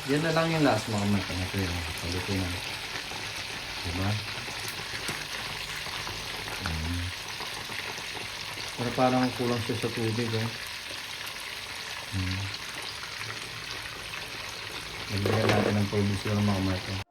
Yan na lang yung last mga mata. Ito yung paluto na. Diba? Pero parang kulang siya sa tubig. Nagbigan natin ng tubig siguro mga mata.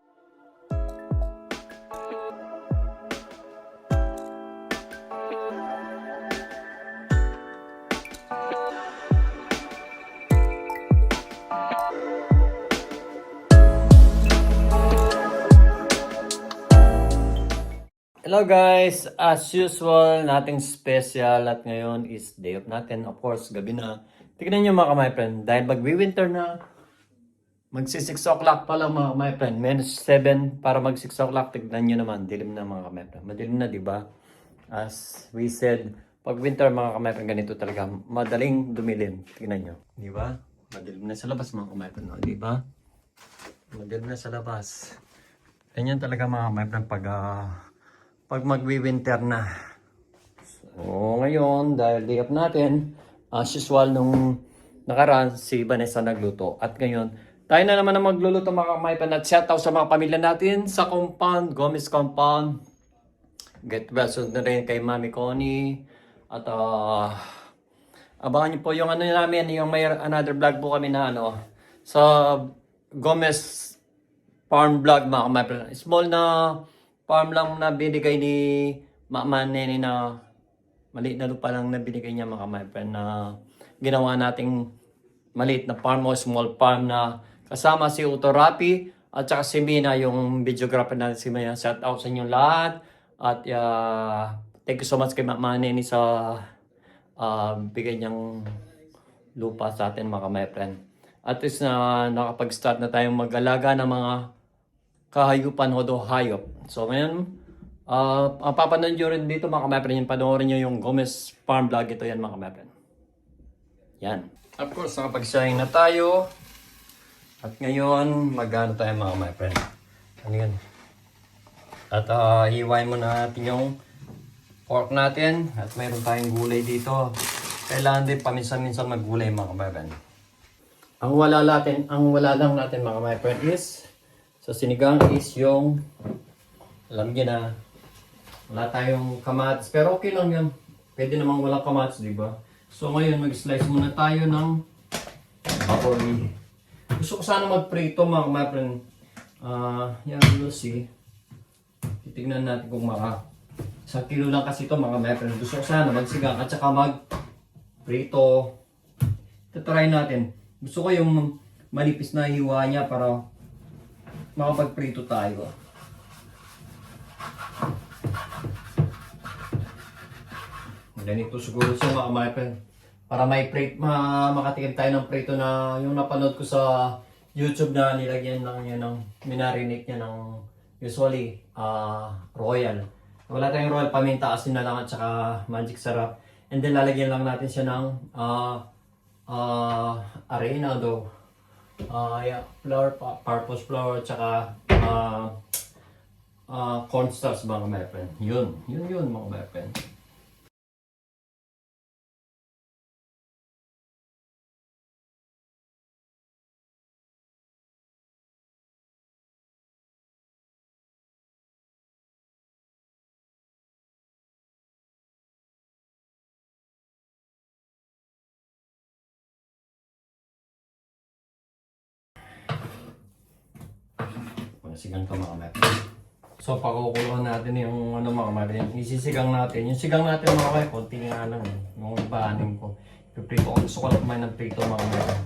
Hello guys! As usual, nating special at ngayon is day off natin. Of course, gabi na. Tignan nyo mga my friend, dahil mag-winter na, magsi 6 o'clock pa lang mga my friend. Minus 7 para mag 6 o'clock. Tignan nyo naman, dilim na mga my friend. Madilim na, di ba? As we said, pag winter mga my friend, ganito talaga. Madaling dumilim. Tignan nyo. Di ba? Madilim na sa labas mga my friend. Di ba? Madilim na sa labas. Ganyan talaga mga my friend pag magwi-winter na. So, ngayon, dahil day off natin, as usual, nung nakaraan, si Vanessa nagluto. At ngayon, tayo na naman ang magluluto mga kamaipan. At shout out sa mga pamilya natin sa compound, Gomez Compound. Get well soon na rin kay Mami Connie. At abangan niyo po yung ano namin, yung may another vlog po kami na sa Gomez Farm Vlog mga kamaipan. Small na farm lang na binigay ni Mama Nene na maliit na lupa lang na binigay niya mga my friend na ginawa nating maliit na farm o small farm na kasama si Uto Rapi at saka si Mina yung videographer natin si Mina. Shout out sa inyong lahat at thank you so much kay Mama Nene sa bigay niyang lupa sa atin mga my friend. At least na nakapag-start na tayong mag-alaga ng mga kahayupan o hayop. So ngayon, ang papanood nyo rin dito mga kamepren, yung panoorin nyo yung Gomez Farm Vlog. Ito yan mga kamepren. Yan. Of course, nakapag-shine na tayo. At ngayon, mag-ano tayo mga kamepren. Ano yun? At hiwain mo natin yung pork natin. At mayroon tayong gulay dito. Kailangan din paminsan-minsan maggulay mga kamepren. Ang wala lang natin mga kamepren is sa sinigang is yung, alam niyo na, wala tayong kamatis. Pero okay lang yan. Pwede namang walang kamatis, di ba? So ngayon, mag-slice muna tayo ng broccoli. Gusto ko sana mag-prito mga friend. Yan, we'll see. Titignan natin kung sa kilo lang kasi ito mga friend. Gusto ko sana magsigang at saka mag-prito. Try natin. Gusto ko yung manipis na hiwa niya para makapag-prito tayo. Ganito siguro siya mga kamaipan. Para may makatikim tayo ng prito na yung napanood ko sa YouTube na nilagyan lang niya ng minarinate niya ng usually royal. Wala tayong royal, paminta, asin na lang at saka magic sarap. And then lalagyan lang natin siya ng arena do. Flour, purple flour, at saka cornstarch mga kamaipan. Yun mga kamaipan. Sigang ito mga kamaipan. So pakukuluan natin yung mga kamaipan. Isisigang natin. Yung sigang natin mga kamaipan, konti nga lang yung ipahanin ko. Piprito ko. Gusto ko lang kumain ng prito mga kamaipan.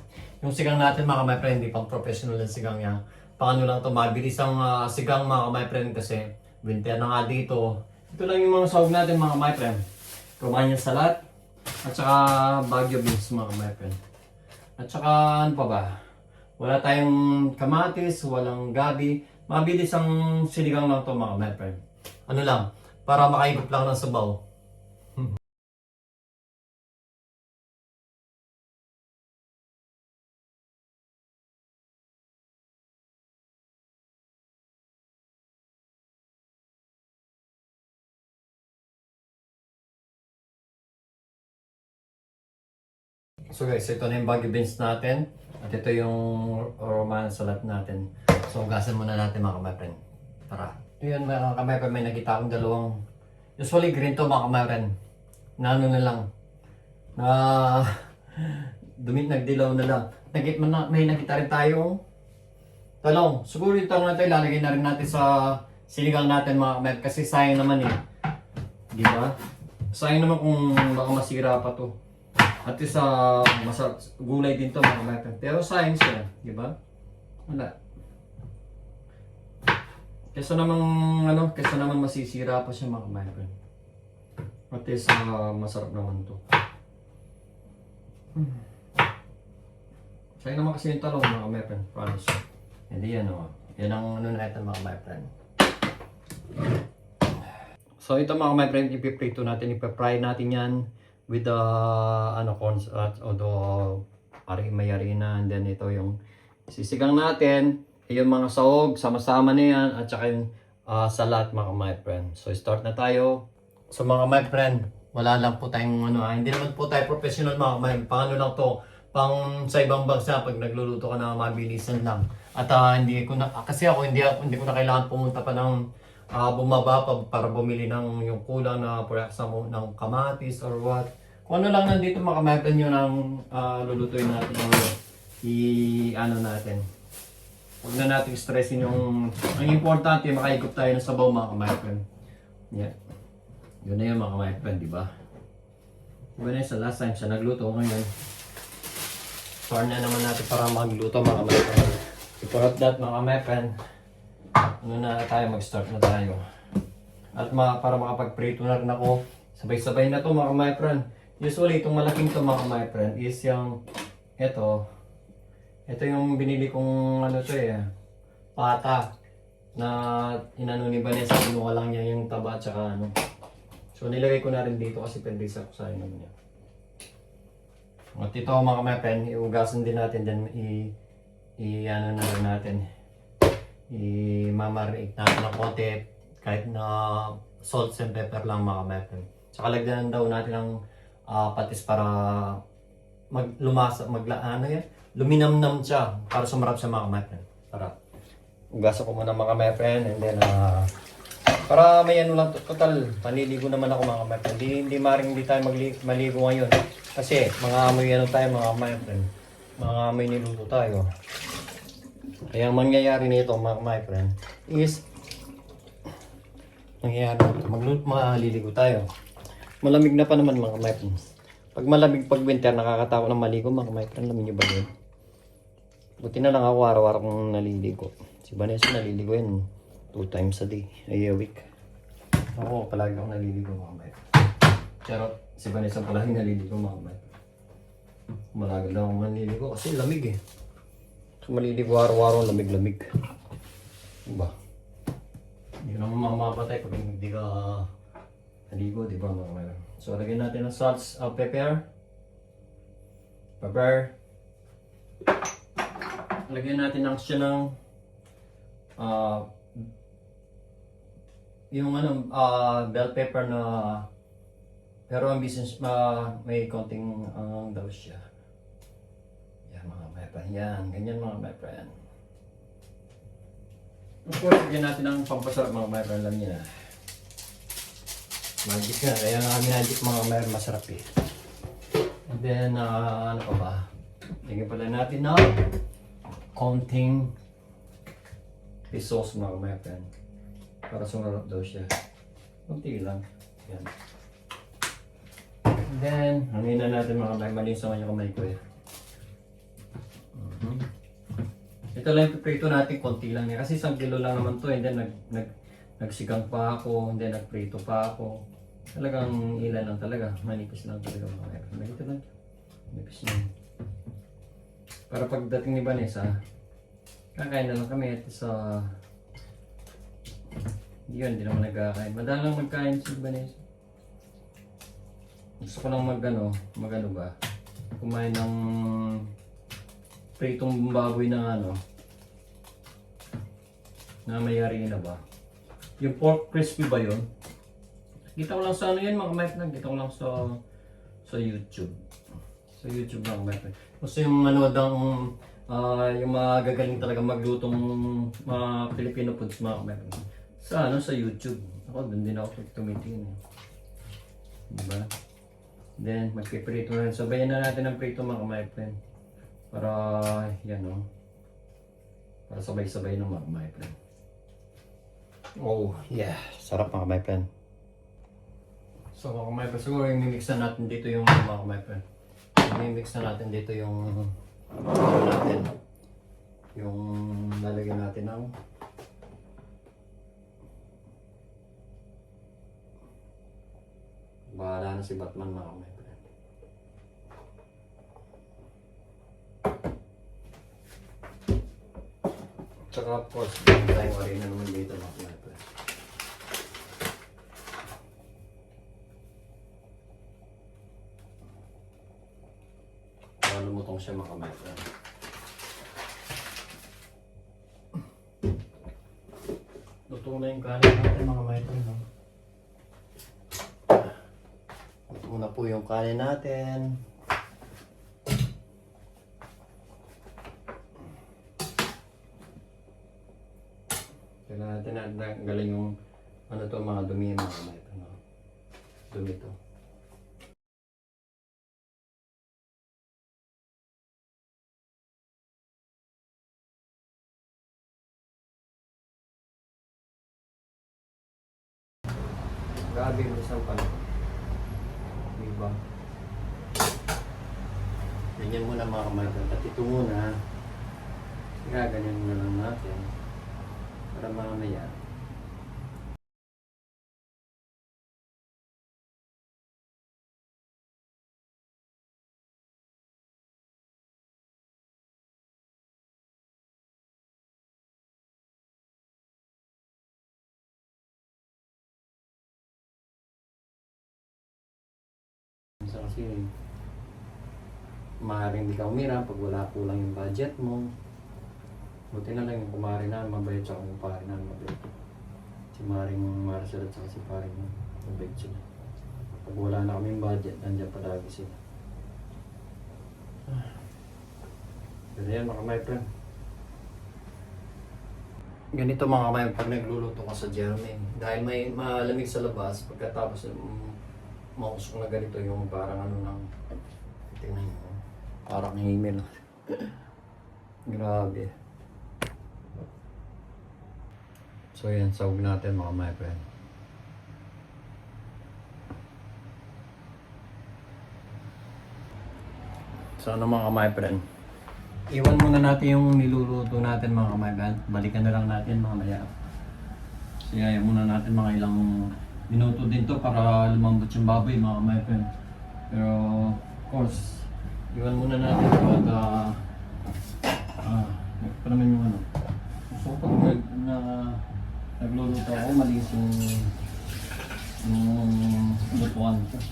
Yung sigang natin mga kamaipan, hindi pang professional yung sigang niya. Paano lang ito, mabilis ang sigang mga kamaipan kasi winter na nga dito. Ito lang yung mga sahog natin mga kamaipan. Romanian salad at saka Baguio beans mga kamaipan. At saka ano pa ba? Wala tayong kamatis, walang gabi. Mabilis ang sinigang lang ito mga kamaipan. Ano lang, para makaigop lang ng sabaw. So guys, ito na yung Baguio beans natin. At At ito yung Roman salat natin. So, hugasan muna natin mga kamay-friend. Tara. Yun mga kamay-friend, may nakita akong dalawang. Usually green to mga kamay-friend. Na ano na lang. Na nagdilaw na lang. May nakita rin tayong talong. Siguro yung talong na ito, ilalagay na rin natin sa sinigang natin mga kamay-friend. Kasi sayang naman eh. Di ba? Sayang naman kung baka masira pa to. At isa masarap gulay din to mga kamay-friend. Pero sayang siya, di ba? Wala. Kesa naman masisira pa siya mga kamay-friend. At isa masarap naman to. Sayang naman kasi yung talong mga kamay-friend. Promise. Hindi yan o. Yan ang ano natin mga kamay-friend. So ito mga kamay-friend, ipiprito natin, ipipry natin yan with the corns at may harina, and then ito yung sisigang natin, yung mga sahog, sama-sama na yan, at saka yung salat mga kamay-friend. So start na tayo. So mga kamay-friend, wala lang po tayong hindi naman po tayo professional mga kamay-friend. Pang ano lang to, pang sa ibang bansa pag nagluluto ka na mabilisan lang. At kasi ako hindi ko na kailangan pumunta pa ng bumaba pa para bumili ng yung kulang na perhaps ng kamatis or what. Kung ano lang nandito mga kamay-friend yun ang lulutuin natin yung natin. Huwag na natin stressin yung ang importante makaikot tayo ng sabaw mga kamay-friend. Yeah. Yun na yun mga kamay-friend, di ba? Diba na yun sa last time siya nagluto ngayon. Start na naman natin para magluto mga kamay-friend. Before that mga kamay-friend, mag-start na tayo. At para makapag-prito na rin ako, sabay-sabay na to mga kamay-friend. Usually, itong malaking to mga kamay-friend is yung ito yung binili kong pata na inano ni Vanessa, kinuha lang niya yung taba at saka So nilagay ko na rin dito kasi pwede sa kusain naman niya. At ito mga kamay-friend, iugasan din natin, then na rin natin. I-marinate natin ng konti kahit na salt and pepper lang mga kamay-friend. Tsaka lagyan daw natin ng patis para luminamnam siya para sumarap siya mga kamay-friend. Tara. Ugasan ko muna mga kamay-friend, and then para may lang total, panliligo naman ako mga kamay-friend. Hindi tayo maligo ngayon. Kasi mga amoy tayo mga kamay-friend. Mga amoy niluto tayo. Kaya ang mangyayari nito mga kamay-friend is maliligo tayo. Malamig na pa naman mga kamay-friend. Pag malamig pag winter nakakatawa ng maligo mga kamay-friend. Alam niyo ba yun? Buti na lang ako araw-araw kong naliligo. Si Vanessa naliligo yan 2 times a day, a week. Ako palagi akong naliligo mga kamay-friend. Pero si Vanessa palagi naliligo mga kamay-friend. Malagal lang akong naliligo kasi lamig eh. So maliligo araw-araw, lamig-lamig. Diba? Hindi ka naman mamapatay pag hindi ka naligo, diba mga kamay-friend? So lagyan natin ng salt, pepper. Lagyan natin ng bell pepper na pero ang business may konting daw siya. Yan mga kamay-friend, yan, ganyan mga kamay-friend. Of course, lagyan natin ng pampasarap mga kamay-friend, alam niyo na. Magic na, kaya nga magic mga kamay-friend, masarap eh. And then, ano pa ba? Lagyan pala natin na konting sauce mga kamay-friend. Para sumarap daw siya. Kunti lang. Yan. And then, hangin na natin mga kamay. Malinis naman yung kamay ko eh. Ito lang yung piprito natin. Konti lang yan. Kasi 1 kilo lang naman to. And then, nagsigang pa ako. And then, nagprito pa ako. Talagang ilan lang talaga. Manipis lang talaga mga kamay. Manipis lang. Manipis lang. Para pagdating ni Vanessa, kakain na lang kami at sa hindi naman nagkakain. Madalang magkain si Vanessa. Gusto ko lang magano ba? Kumain ng pritong baboy na na may harina ba? Yung pork crispy ba yun? Kita ko lang sa yan mga kamay-friend. Kita ko lang sa YouTube. Sa YouTube lang kamay-friend. Gusto yung Yung mga gagaling talaga maglutong mga Filipino foods mga kapatid. Sa YouTube. Ako, doon din ako tumitingin. Diba? Then, magpiprito na. Sabayan na natin ang prito mga kapatid. Para, yan o. Para sabay-sabay ng mga kapatid. Oh, yeah. Sarap mga kapatid. So mga kapatid, siguro yung mimix na natin dito yung mga kapatid. Mimix na natin dito yung yung lalagyan natin ng bahala na si Batman mga kapatid. Tsaka of course, tayong arena naman dito mga kapatid. Para lumutong siya mga kapatid. Luto na yung kanin natin mga kapatid. Luto na po yung kanin natin. Kailangan natin natanggalin yung mga dumi mga kapatid. Dumi to. Grabe yung isang pala. Diba? Ganyan muna mga kapatid. At ito muna, ganyan muna lang natin. Para mamaya. Kasi maaaring hindi ka umira pag wala kulang yung budget mo. Buti na lang yung kumari na mabait sa yung pari na mabait. Si Maring Marcel at si Paring mabait sila. Pag wala na kaming budget, nandiyan palagi sila. Pero yan mga kapatid. Ganito mga kapatid pag nagluluto ka sa Jeremy. Dahil may malamig sa labas, pagkatapos mausok na ganito yung parang ano ng tingnan nyo, parang email. Grabe. So yan, sahog natin mga my friend. So ano mga my friend, iwan muna natin yung niluluto natin mga my friend. Balikan na lang natin mamaya. So yan muna natin mga ilang minuto din to para lumambot yung baboy mga my friend. Pero of course, iwan muna natin pag pa naman yung ano. So pag nagluluto ako, malinis yung lutuan ko.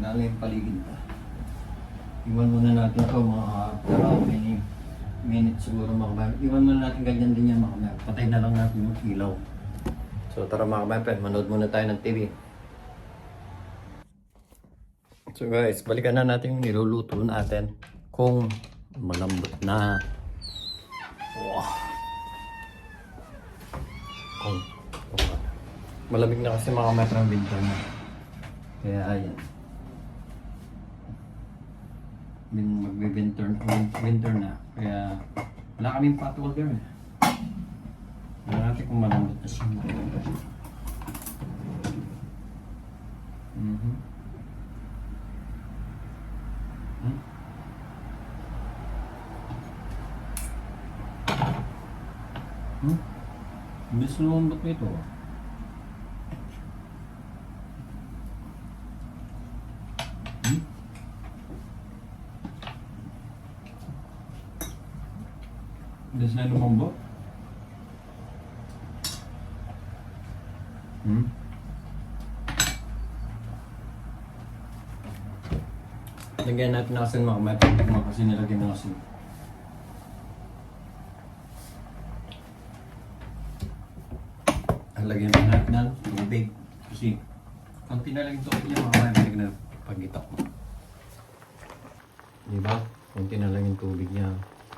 Lalo yung paligid pa. Iwan muna natin to mga many minutes siguro mga my friend. Iwan muna natin ganyan din yan mga my friend. Patay na lang natin yung ilaw. So tara mga kapatid, manood muna tayo ng TV. So guys, balikan na natin yung niluluto natin kung malambot na. Wow. Malamig na kasi mga kapatid ng winter na. Kaya ayan. Magbe-winter na. Kaya wala kaming hot water. Tignan natin kung malambot na siya. Bilis lumambot nito. Bilis na lumambot. Lagyan natin ng asin mga kapatid kasi nilagyan ng asin. Lagyan na natin ng tubig kasi konti na lang ito yung mga kapatid na pagita ko. Diba? Kunti na lang yung tubig niya.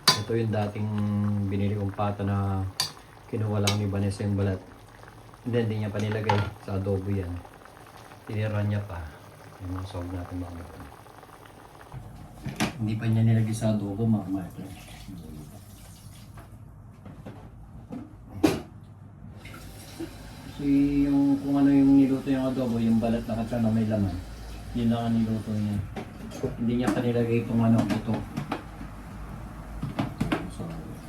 Ito yung dating binili kong pata na kinuha lang ni Vanessa yung balat. Hindi niya pa nilagay sa adobo yan. Tinira niya pa. Yung mga sahog natin mga kapatid. Hindi pa niya nilagay sa adobo mga kapatid. Kasi yung kung ano yung niluto yung adobo, yung balat na katsa na may laman. Yun lang ang niluto niya. Hindi niya pa nilagay itong ano, ito. So,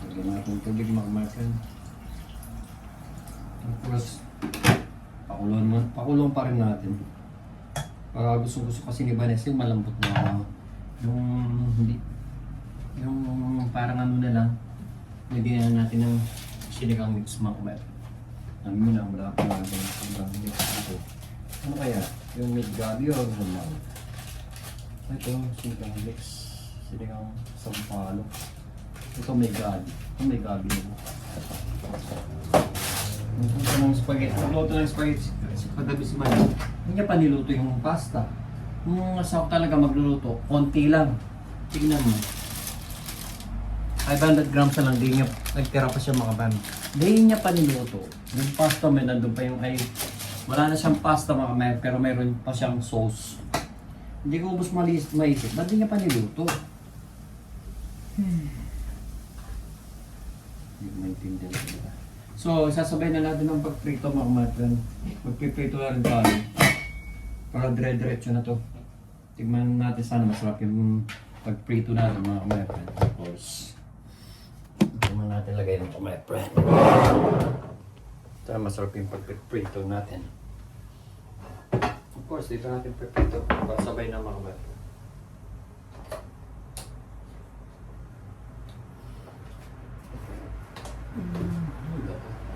lagyan natin tubig mga kapatid. Tapos, pakulong pa rin natin. Para gusto kasi ni Vanessa yung malambot na yung hindi yung parang ano na lang lagyan na natin ng sinigang mix mga kapatid. Amin na wala pa natin ang mix ito. Ano kaya? Yung meat gabi o ano lang? Ito, sinigang mix. Sinigang sampalo. Ito may gabi. Ito may gabi na. Ito ng spaghetti. Pagluto ng spaghetti. Kagabi si Maya. Hindi niya pa niluto yung pasta. Kung asaw talaga magluluto, konti lang. Tignan mo. 500 grams na lang, di niya, nagtira pa siya mga band. Di niya pa niluto. Yung pasta may nandun pa yung ay, wala na siyang pasta mga band, pero mayroon pa siyang sauce. Hindi ko ubos maisip, ba't di niya pa niluto? Hindi ko maintindihan sila. So, sasabay na natin ng pagprito mga band. Magpiprito na rin tayo. Para dire-diretso na to. Tignan natin sana masarap yung pagprito natin mga band. Of course. Tignan natin lagay ng my friend. Ito na masarap yung pagprito natin. Of course, dito natin pagprito para sabay na mga bata.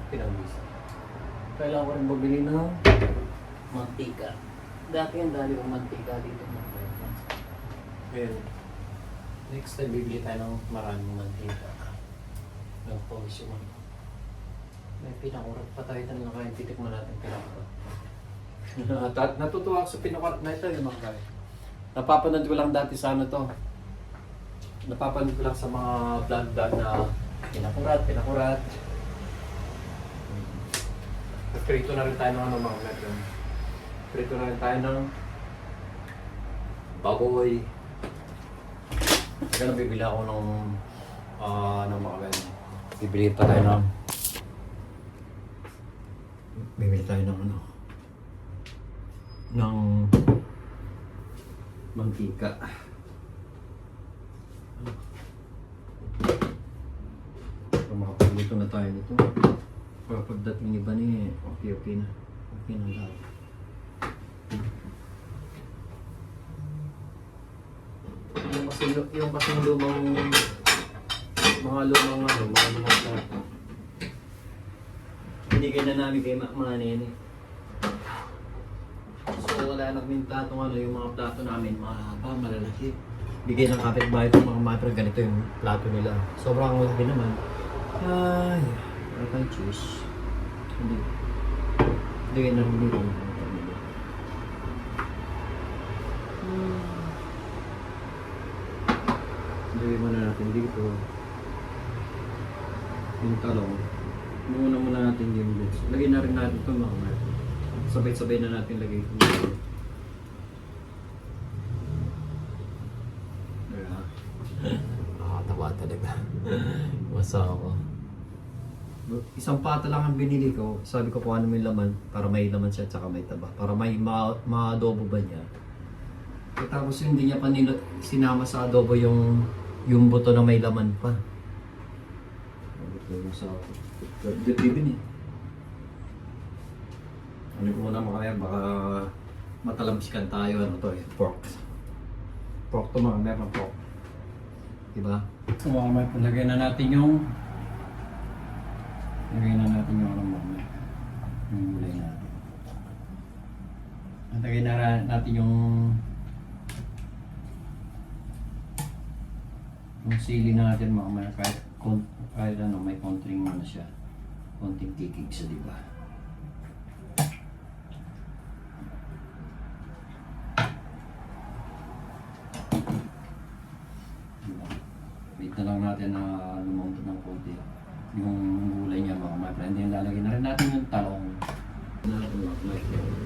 Pinag-isa. Kailangan ko rin bumili ng mantika. Dati ang dali ng mantika dito mga bata. Ngayon, next time bibili tayo ng maraming mantika. Tapos yung may pinakurat pa tayo na nakain, titikman natin pinakurat. Natutuwa ako sa pinakurat na ito yung mga kaya. Napapanood ko lang dati sa ano to. Napapanood ko lang sa mga vlog na pinakurat. Prito na rin tayo ng ano mga vlog yun. Prito na rin tayo ng baboy. Kaya bibili ako ng mga vlog. Bibili tayo ng mantika. So, makapagluto na tayo nito. Para pagdating ni Bani, okay na. Okay na lahat. Yung kasing lumang mga lumang plato. Binigay na namin kay mga nene. So wala na kaming platong yung mga plato namin, mahaba, malalaki. Bigay ng kapitbahay itong mga matra, ganito yung plato nila. Sobrang laki naman. Ay, wala tayong cheese. Hindi. Bigay na rin dito. Bigay muna natin dito. Yung talong. Muna natin yung bits. Lagay na rin natin ito mga matra. Sabay-sabay na natin lagay ito. Nakakatawa talaga. Masa ako. Isang pata lang ang binili ko. Sabi ko kung ano may laman. Para may laman siya at saka may taba. Para may ma-adobo ba niya. At tapos hindi niya pa sinama sa adobo yung buto na may laman pa. Sa dibin eh. Ano ko muna mga kaya, baka matalamsikan tayo, ano to eh, pork. Pork to mga meron pork. Diba? So mga may lagay na natin yung ano mga yung gulay natin. At lagay na natin yung sili natin mga may kahit ano, may konting ano siya, konting kikig siya, diba? natin na lumunto ng konti yung gulay niya mga my friend. Then lalagyan na rin natin yung talong. Natin mga my friend.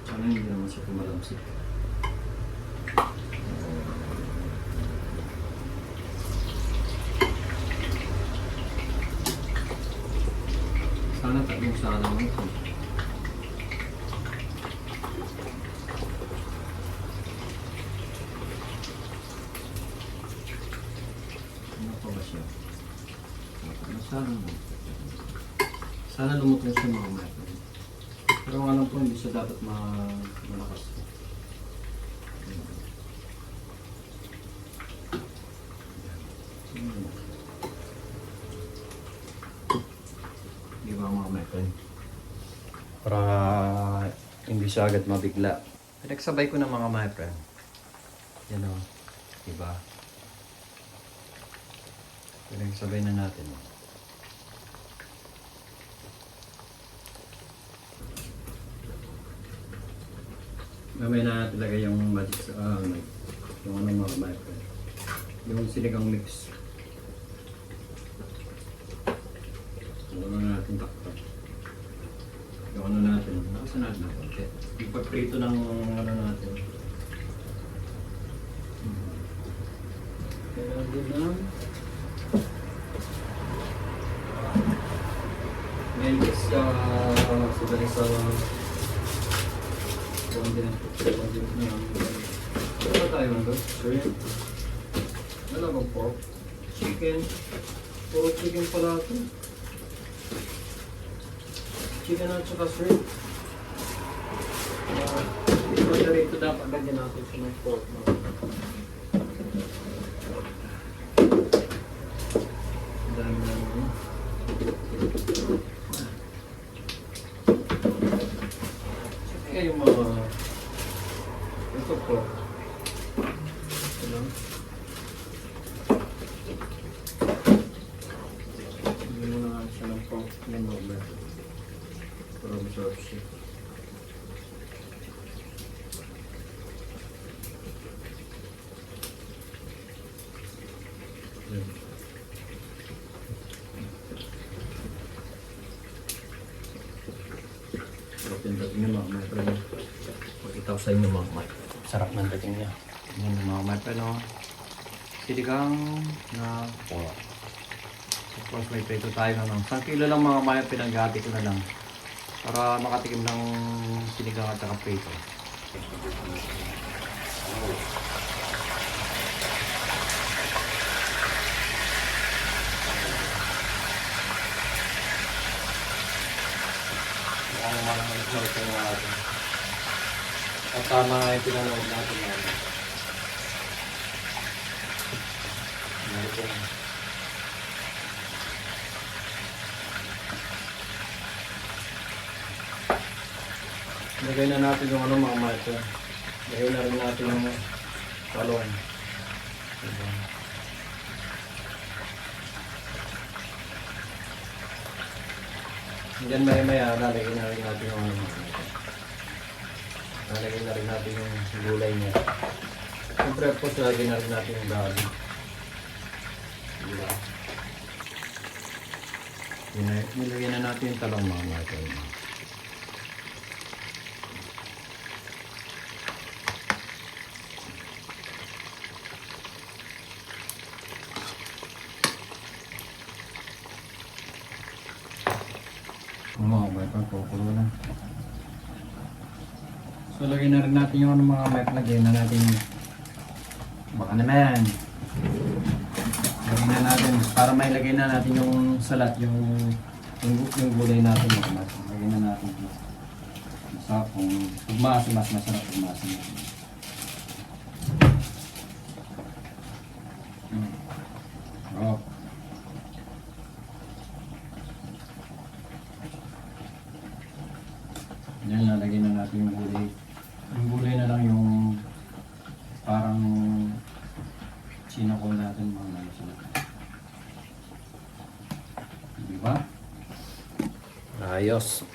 Sana hindi naman siya kumalamsik. Sana tatlong sana mo ito. Ano pa ba siya? Sana lumutong siya mga mga. Pero ang alam ko hindi siya dapat malakas. Di ba mga my friend? Para hindi siya agad mabigla. Pinagsabay ko na mga my friend. Yan o. Diba? Pinagsabay na natin. Mamaya na talaga yung magic sa yung ano mga my friend. Yung sinigang mix. Ano na natin takto. Yung ano natin. Nakasan natin na konti. Ipaprito ng ano natin. Kaya din lang. Ngayon sa sudari sa ano tayo nandun? Shrimp. Ano bang pork? Chicken. Puro chicken pala ito. Chicken at saka shrimp. Ito na rito dapat lagyan natin sa may pork. Ang dami na naman. Saka yung mga ito po. Ito lang. Hindi mo na siya ng pork. Yan mo ba? Para masarap siya. Yan. Sarap yung dating niya mga my friend. Itaw sa inyo mga my. Sarap ng dating niya. Yan mga my friend o. Siligang na pork. Of course may prito tayo na lang. 1 kilo lang mga my, pinaghati ko na lang. Para makatikim ng sinigang at saka prito. Mukhang malamang ito yung atin. At tama nga yung pinanood natin namin. Lagay na natin yung ano mga mata. Lagay na rin natin yung talong. Diba? Diyan maya lalagay na rin natin yung ano mga mata. Lalagay na rin natin yung gulay niya. Siyempre po lalagay na rin natin yung gabi. Diba? Nilagay na natin yung talong mga mata. Kukulo na. So lagyan na rin natin yung mga mic, lagyan na natin baka naman lagyan na natin para may lagyan na natin yung salat, yung gulay natin. Lagyan na natin masarap kung pagmasa, mas masarap pagmasa natin. Oh. Yan, lalagyan na natin yung gulay. Yung gulay na lang yung parang sinakol natin mga malusunod. Diba? Ayos.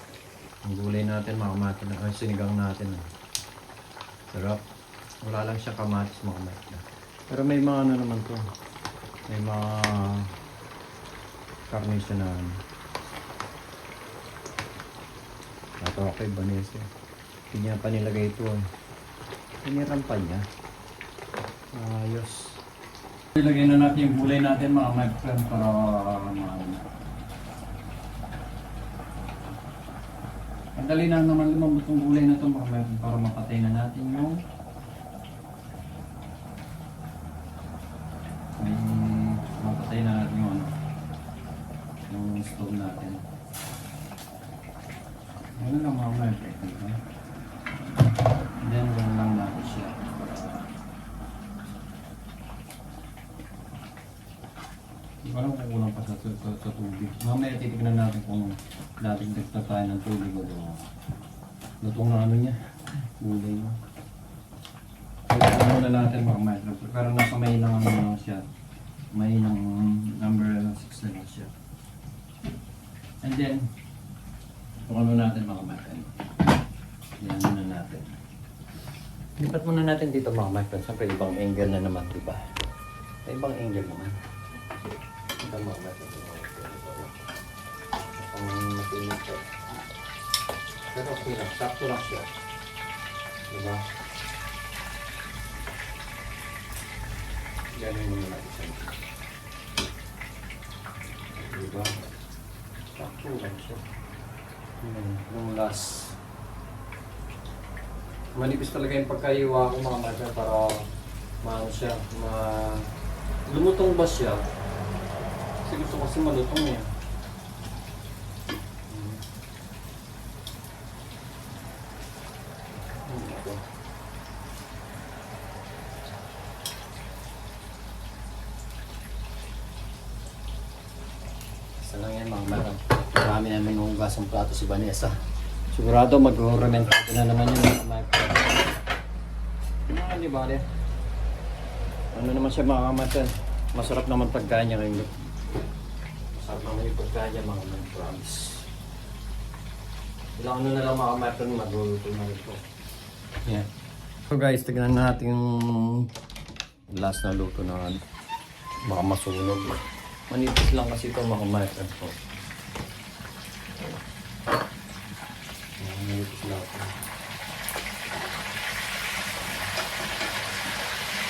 Ang gulay natin, mga kamatis na, ay, sinigang natin. Sarap. Wala lang siya kamatis, mga kamatis na. Pero may mga ano naman to. May mga karne siya na ano. Ito ako kay Vanessa. Hindi niya pa nilagay ito. Piniram pa niya. Ayos. Ilagay na natin yung gulay natin, mga kamatis, para ang dali na naman lumambot yung gulay na ito, mga kamatis, para mapatay na natin yung mapatay na natin yung ano, yung stove natin. Ano lang mga kamatis, and then gano'n lang natin siya. Parang kukulang pa sa tubig. Mamaya titignan natin kung dating dagdag tayo ng tubig o doon. Lutong na ano niya, gulay niya. Ito muna natin mga metro. Pero nasa may lang ano lang siya. May ng number 6 na lang siya. And then, kung ano natin mga metro. Yan muna natin. Lipat muna natin dito mga metro. Siyempre ibang angle na naman, diba? May ibang angle naman. Tama natin ito. Ang matinit siya. Pero okay lang. Sakto lang siya. Diba? Ganun muna natin siya. Diba? Sakto lang siya. Yung last. Manipis talaga yung pagkaiwa ko mga mata para maano siya. Lumutong ba siya? Kasi gusto kasi malutong eh. Ito. Isa lang yan mga marang. Marami namin hugas ang plato si Vanessa. Sigurado mag-rementado na naman yun mga marang. Di ba? Ano naman siya mga kamatan? Masarap naman pagkain niya ngayon. Masarap naman yung pagkain niya mga man, promise. Ilang ano na lang mga kamatan, magluluto na ito. Yeah. So guys, tignan natin yung last na luto na ano. Baka masunog. Manipis lang kasi ito mga kamatan. Manipis lang ito.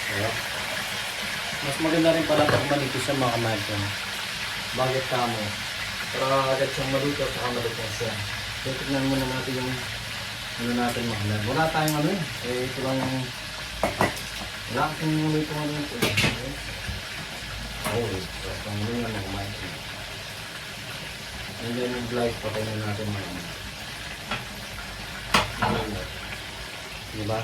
Yeah. Mas maganda rin pala pag manipis siya mga kamatan. Bakit kamo? Para agad siyang maluto at saka malutong siya. So, tignan muna natin yung ano natin mga kamatan. Wala tayong ano eh. Ito lang yung wala akong luto ng luto. Oh, so ang muna mga kamatan. And then yung glice, patay na natin mga kamatan. Diba?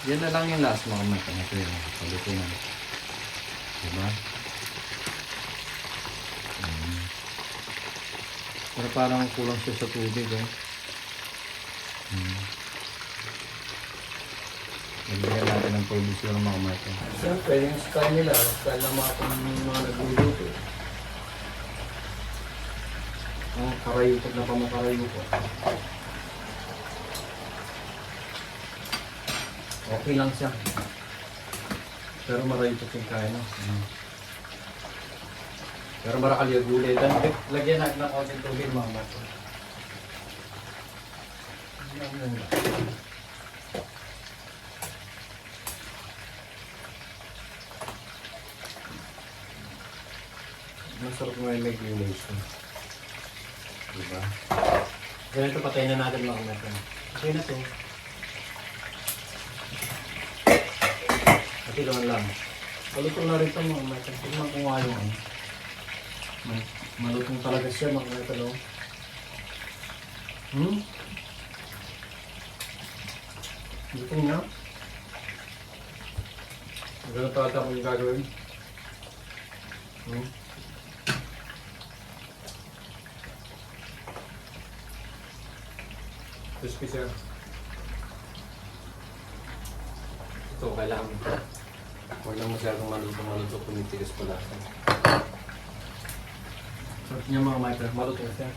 Yan na lang yung last mga kamatan. Ito yun, paluto na. Diba? Pero parang kulang siya sa tubig eh. Nagbigan natin ng tubig sila ng mga kamatan. Siyempre, yung style nila, style ng mga nagluluto. Ang karayupot na pamakarayupot. Okay lang siya. Pero marayupot yung kaya na. Pero marakal yung gulay. Lagyan natin ng konting tubig mga mato. Masarap mo yung may gulay siya. Diba? Ganito patay na natin mga mato. Okay na to. Pati lang. Malutong na rin ito mga mato. Tignan kung ayaw ano. Malutong talaga siya mga talong. Lutong na. Ganun talaga kung gagawin. Crispy siya. Ito kailangan. Huwag lang masyadong malutong pumitigas pala. Sarap niya mga micro, malutong siya.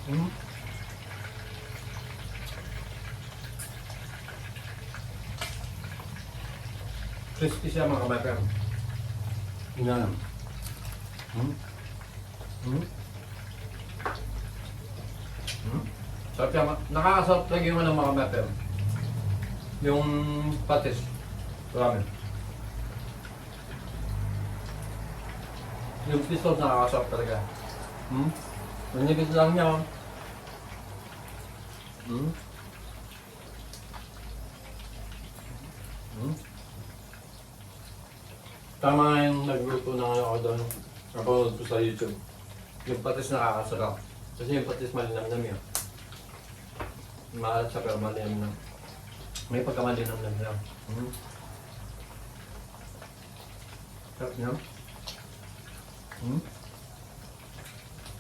Hmm? Crispy siya mga kabayan. Yan. Hmm? Hmm? Hmm? Sarap siya. Nakakasarap lagi yung mga kabayan. Yung patis. Marami. Yung fish sauce nakakasarap talaga. Hmm? Manipis lang niya. Hmm? Hmm? Tama nga yung nagluto na ngayon ako doon. Napanood ko sa YouTube. Yung patis nakakasarap. Kasi yung patis malinamnam yun. Maalat siya pero malinamnam. May pagkamalinamnam lang. Hmm? Sarap niya. Hmm?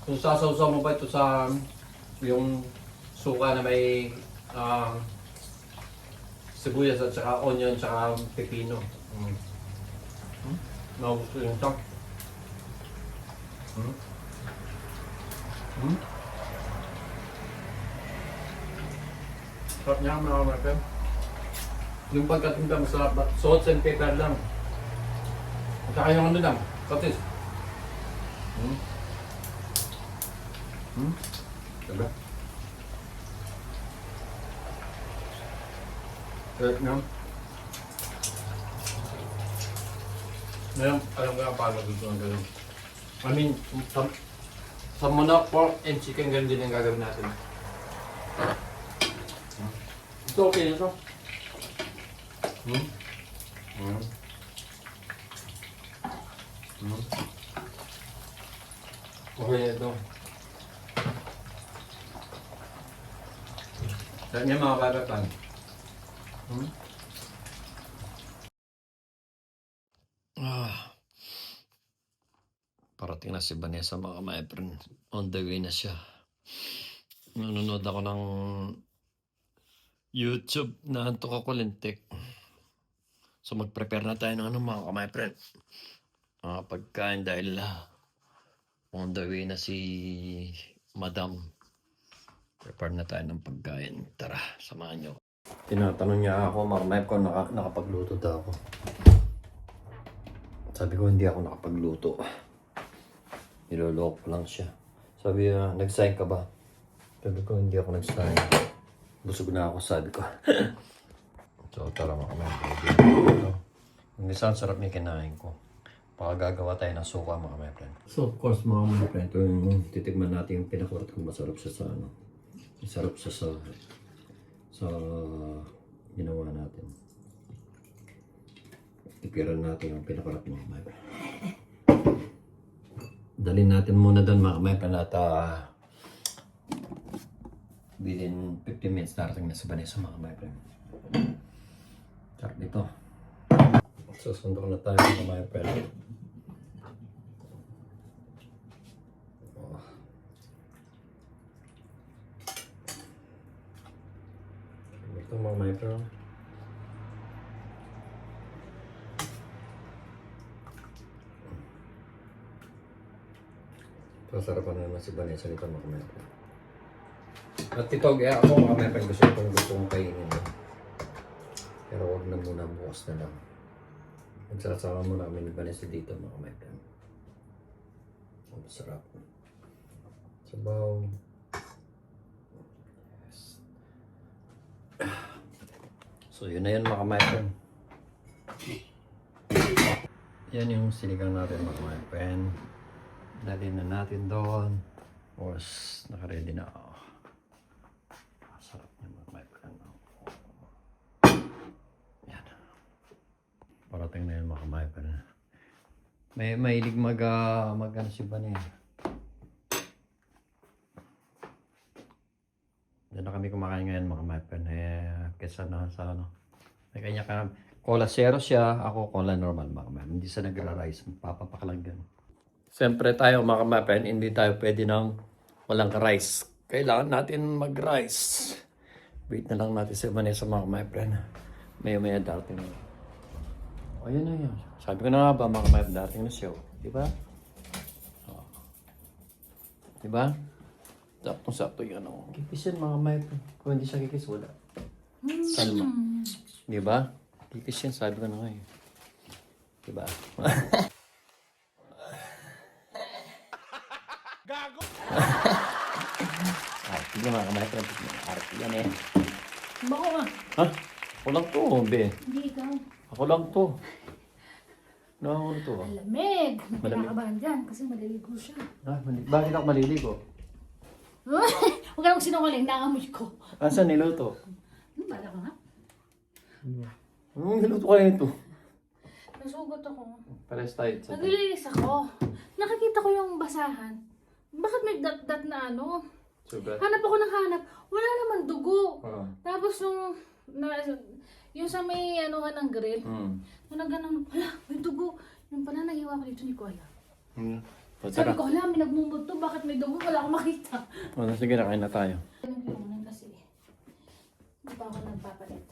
Kung sasawsaw mo ba ito sa yung suka na may sibuyas at saka onion at saka pepino. Hmm. Hmm? Nagusto yun ito. Hmm? Hmm? Sarap niya mga kapatid. Yung pagkatimpla masarap ba? Salt and pepper lang. At saka yung ano lang, patis. Hmm? Hmm? Diba? Sarap niya. Ngayon, alam ko yung paano gusto ng gano'n. I mean, sa manok, pork, and chicken, ganun din yung gagawin natin. Ito okay na ito. Hmm? Hmm? Hmm? Okay na ito. Sarap niya mga kabatan. Hmm? Parating na si Vanessa mga ka-my-friend. On the way na siya. Nanonood ako ng YouTube na antok ako lintik. So mag-prepare na tayo ng ano mga ka-my-friend. Pagkain dahil on the way na si Madam. Prepare na tayo ng pagkain. Tara, samahan niyo. Tinatanong niya ako mga ka-my-friend kung nakapagluto daw ako. Sabi ko hindi ako nakapagluto. Niloloko ko lang siya. Sabi niya, nag-sign ka ba? Sabi ko, hindi ako nag-sign. Busog na ako, sabi ko. So, tara mga ka-my-friend. Ang isang sarap niya kinain ko. Pakagagawa tayo ng suka mga ka-my-friend. So, of course mga ka-my-friend, ito yung titigman natin yung pinakurat kung masarap siya sa ano. Masarap siya sa ginawa natin. Ipiran natin yung pinakurat mga ka-my-friend. Dalhin natin muna doon mga ka-my-friend at within 15 minutes darating na sa Vanessa mga ka-my-friend. Sarap dito. Susundo na tayo mga ka-my-friend. Ito mga ka-my-friend. Sasarapan na naman si Vanessa nito mga ka-my-friend. At ito, ako mga ka-my-friend gusto kong kainin. Pero wag na muna, bukas na lang. Nagsasama muna kami ni Vanessa dito mga ka-my-friend. Ang sarap. Sabaw. Yes. So yun na yun mga ka-my-friend. Yan yung sinigang natin mga ka-my-friend. Dali na natin doon. Tapos nakaready na ako. Sarap niya mga ka-my-friend. Yan. Parating na yun mga ka-my-friend. May mahilig mag-ano si Vanessa. Diyan na kami kumakain ngayon mga ka-my-friend. Kesa na sa ano. May kanya ka. Cola zero siya. Ako cola normal mga ka-my-friend. Hindi siya nagra-rice. Papapakalagyan. Siyempre tayo mga ka-my-friend, hindi tayo pwede nang walang rice. Kailangan natin mag-rice. Wait na lang natin si Vanessa mga ka-my-friend. Maya-maya darating na. O yan na yan. Sabi ko na nga ba mga ka-my-friend, darating na siya. Diba? O. Diba? Sakto yung ano. Kikis yan mga may. Kung hindi siya kikis, wala. Kalma. Di ba? Kikis yan, sabi ko na nga eh. Di ba? Gago! Arti yan mga kamay. Arti yan eh. Bako nga. Ha? Ako lang to, be. Hindi ikaw. Ako lang to. Nakakano to ah. Malamig. Malamig. Pinakabahan dyan kasi maliligo siya. Ah, bakit ako maliligo? Huwag ka nang sinungaling, naamoy ko. Asan niluto? Bala ka nga. Anong niluto kayo nito? Nasugot ako. Pares tayo. Naglilinis ako. Nakikita ko yung basahan. Bakit may dot-dot na ano? Sugat. Hanap ako ng hanap. Wala naman dugo. Oo. Tapos yung sa may anuhan ng grill, nung nagganong, hala, may dugo. Yung pala nahiwa ko dito ni Kuya. Sabi ko, hala, may nagmumod to. Bakit may dugo? Wala akong makita. O, sige na, kain na tayo. Yung kasi, hindi pa ako nagpapalit.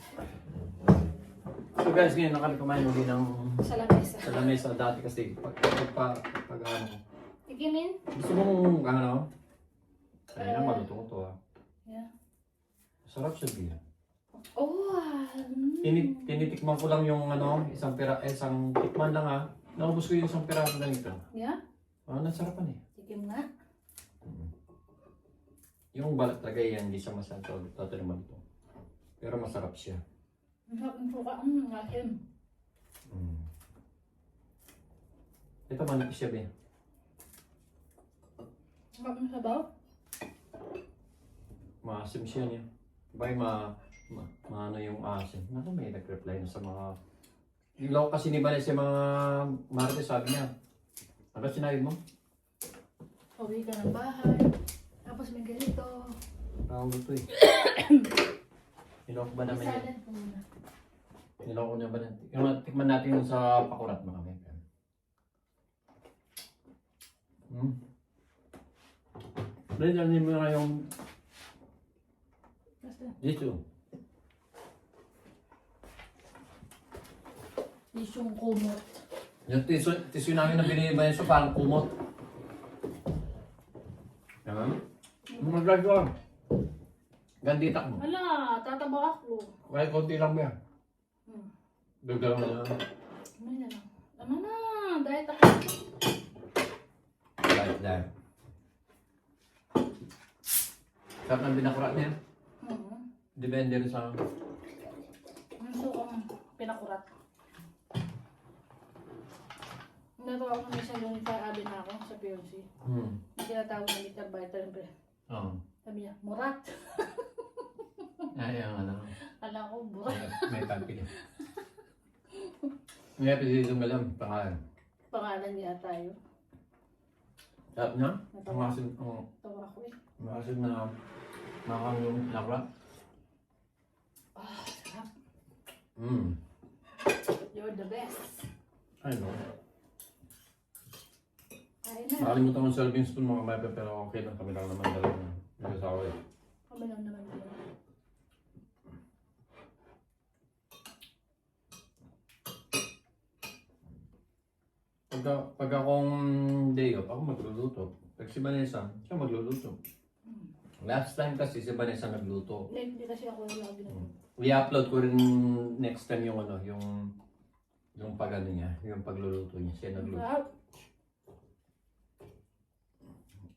So guys, ngayon nakalikamay muli ng Sa lamesa. sa lamesa dati kasi pag ano ko. Ikimin? Gusto mong ano? Kanina maluto ko to ah. Yeah. Sarap siya biya. Oh, Tinitikman ko lang yung ano, isang tikman lang ah. Naubos ko yung isang piraso lang ito. yeah? Nasarapan eh. Tikim nga. Yung balat talaga yan, hindi siya masyado totally maluto. Pero masarap siya. Ang suka, ngasim. Ito manipis siya biya. Ang sabaw? Maasim siya niya. Bay ano yung asim. Naku, may nag-reply na sa mga... Yung loko kasi ni Vanessa sa mga Martes, sabi niya. Ano sinabi mo? Uwi ka ng bahay. Tapos may ganito. Tawag ito eh. Niloko ba naman yun? Silent po muna. Niloko niya ba natin? Tikman natin yung sa pakurat mga kami. Dahil ano mo na yung Basta. dito. Isyong kumot. Yung tissue namin na binili ba yun so parang kumot. Diba? Magagawa. Ganditak mo. Hala, tataba ako. Kahit konti lang ba yan? Dugdang mo na. Ano na lang. Ano na, diet ako. Dahil. Sarap ng binakurat niya. Depende rin sa... Ang sukang pinakurat. Nato ako ng isang ganito abi na ako sa PLC. Hindi tinatawag na meter biter. Oo. Sabi niya, murat. Ay, ang ano. Kala ko, burat. May pagpili. May episode ng alam, pangalan. Pangalan niya tayo. Sarap niya? Masin, Tawa ko eh. masin na makakang yung pinakura. Ah, sarap. You're the best. Ay, no. Kain na. Nakalimutan ko yung serving spoon mga kamepe, pero okay lang kami lang naman dalawa na. May kasawa eh. Kami lang naman yun. Pag akong day off, ako magluluto. Pag si Vanessa, siya magluluto. Last time kasi si Vanessa nagluto. Hindi kasi ako yung lagi na. I-upload ko rin next time yung ano, yung pag ano niya, yung pagluluto niya. Siya nagluto. Sarap.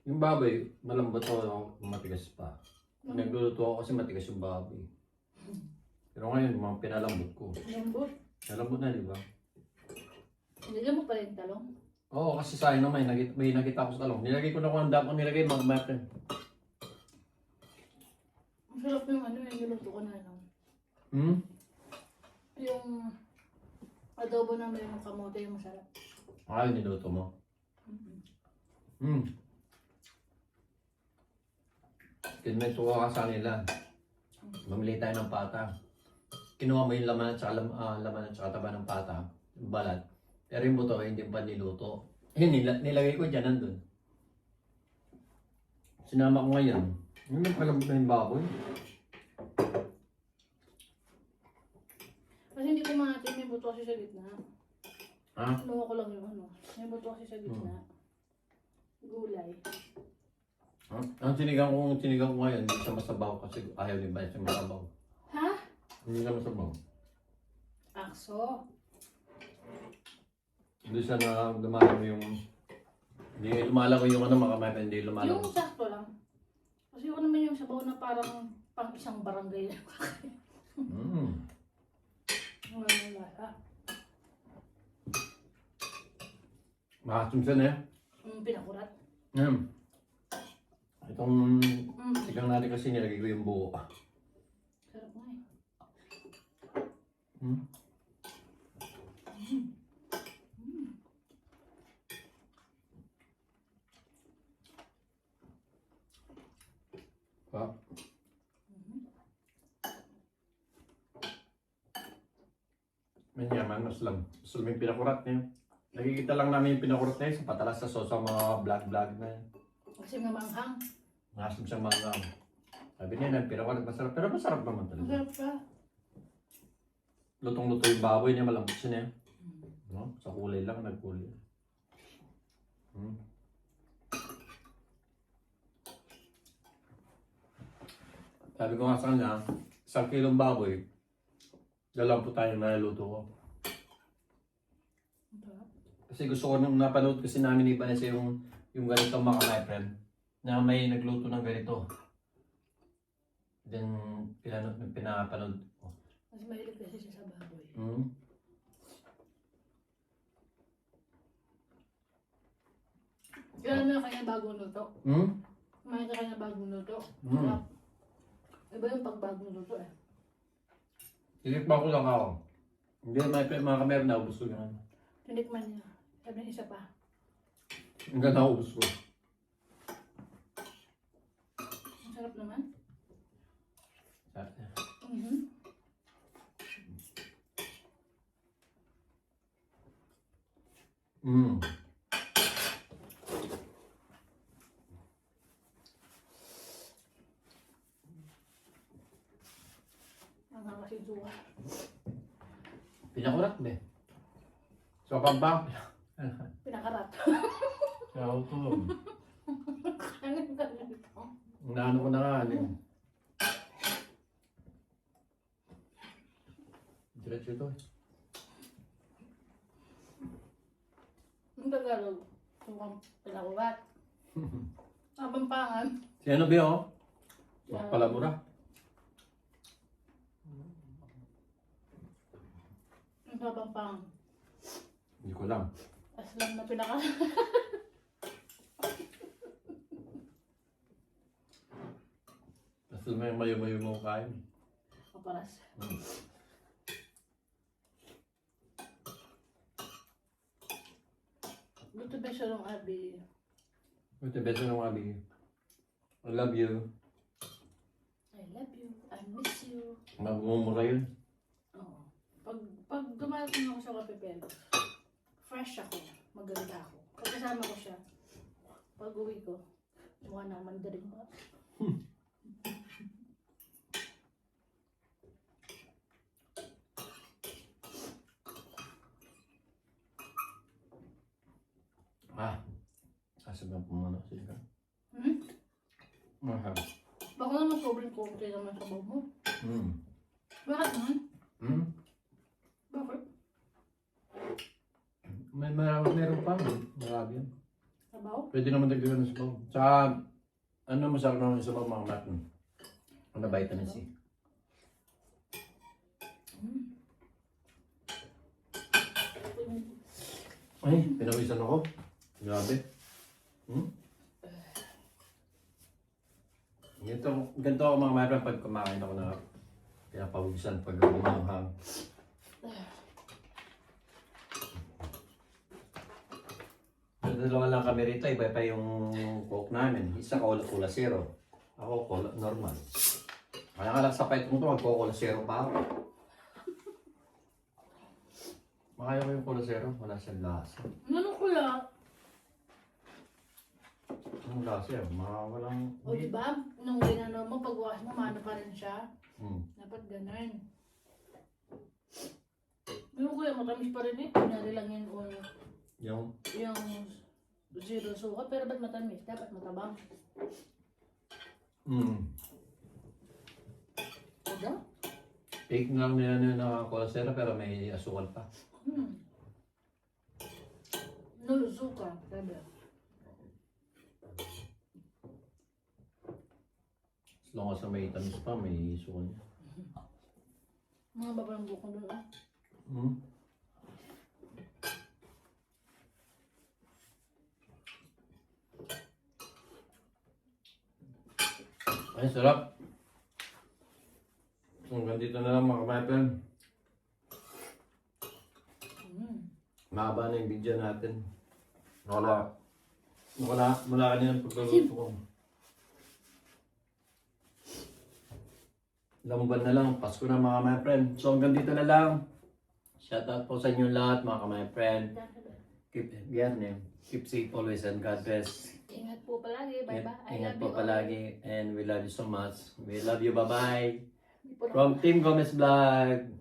Yung baboy, malambot ako, matigas pa. Nagluluto ako kasi matigas yung baboy. Pero ngayon, mga pinalambot ko. Lambot. Nalambot na, di ba? Nilagyan mo pa rin talong. Oo, kasi sayang naman, may nakita ako sa talong. Nilagay ko na kung handa ko nilagay, mga matin. Ang sarap yung ano yung niluto ko na ano. Yung adobo na may mga kamote yung masarap. Ay, niluto mo. Kinmento ko ka sa nila. Mamili tayo ng pata. Kinuha mo yung laman at saka taba ng pata, yung balat. Pero yung buto, hindi pa niluto. Nilagay ko dyan, nandun. Sinama ko ngayon. Yung nagpalambot na yung baboy. Kasi hindi ko matin, may buto kasi sa gitna. Ha? Luha ko lang yung ano. May buto kasi sa gitna. Gulay. Ang sinigang ko ngayon, hindi siya masabaw kasi ayaw ni Bayan siya masabaw. Ha? Hindi siya masabaw. Akso. Hindi siya na lumalago yung... Hindi lumalago yung ano, makamay hindi lumalago. Yung sakto lang. Kasi yun naman yung sabaw na parang pang isang barangay. Wala lasa. Makasim siya na Pinakurat. Itong sigang natin kasi nilagay ko yung buo. Sarap nga eh. Pa. May yaman, maslam. Maslam yung pinakurat niya. Nakikita lang namin yung pinakurat niya sa patalas sa sauce ang mga vlog na yun. Kasi nga maanghang. Masam siyang mga... Sabi niya, pinakurat masarap. Pero masarap naman talaga. Masarap ka. Lutong-luto yung baboy niya, malambot siya niya. No? Sa kulay lang, nagkulay. Sabi ko nga sa kanya, 1 kilong baboy, dalang po tayo na naluto ko. Kasi gusto ko nung napanood kasi namin ni Vanessa yung ganito mga my friend, na may nagluto ng ganito. Then, pinapanood ko. Mas mahilig kasi siya sa baboy. Kaya na kanya bagong luto. Kumain ka kanya bagong luto. Iba yung pagbagong luto eh. Tinikman ko lang ako. Hindi mga kamera na ubus ko yan. Tinikman niya. Sabi niya isa pa. Ang ganda ubus ko. Ang sarap naman. Sarap niya. Ang nakasiguwa. Pinakurat ba eh. So, pampang. Pinakarat. Kaya ito. Ano yung ganito? Naano ko na nga. Diretso ito eh. Ang Tagalog. Yung pinakurat. Kapampangan. Si ano ba oh? Palabura. Ang kapampangan. Hindi ko alam. Aslam na pinakarat. Basta may mayo-mayo mo kain. Kaparas. Buto ba siya ng abi? Ito beso ng abi. I love you. I love you. I miss you. Magmumura yun. Oo. Pag dumating ako sa Kapipel, fresh ako. Maganda ako. Pag kasama ko siya, pag uwi ko, mukha na mandarin pa. Sasabihan po muna siya. Mahal. Baka naman sobrang konti naman sa bawang mo. Bakit naman? Bakit? Meron pa. Marami yan. Sabaw? Pwede naman dagdagan ng sabaw. Tsaka, ano masarap naman yung sabaw mga matin. Ano vitamin C. Ay, pinawisan ako. Grabe. Ganito ako mga mayroon pag kumakain ako na pinapawisan pag umanghang. Dalawa lang kami rito, iba pa yung coke namin. Isa cola zero. Ako cola normal. Kaya nga lang sa pait mo ito, magko-cola zero pa ako. Makaya ko yung cola zero, wala siyang lasa. Ano ko lang? Anong lasa yan? Walang... O diba, nung ginano mo, pag-wash mo, mano pa rin siya. Dapat ganun. Yung kuya, matamis pa rin eh. Kunyari lang yan o Yung... yung zero suka, pero ba't matamis? Dapat matabang. Diba? Fake na lang nila yung nakakolasera pero may asukal pa. Nulusok ka. Sabi. As long as may tamis pa, may asukal niya. Mga babalang buko doon ah. Ay, sarap. Hanggang dito na lang mga kamay-pen. Mahaba na yung video natin. Mula kanina pagluluto ko. Ilang buwan na lang, Pasko na mga kamay-pen. So hanggang dito na lang. Shoutout po sa inyo lahat mga kamay-pen. Keep safe always and God bless. Ingat po palagi. Bye-bye. Ingat po palagi and we love you so much. We love you. Bye-bye. From Team Gomez Vlog.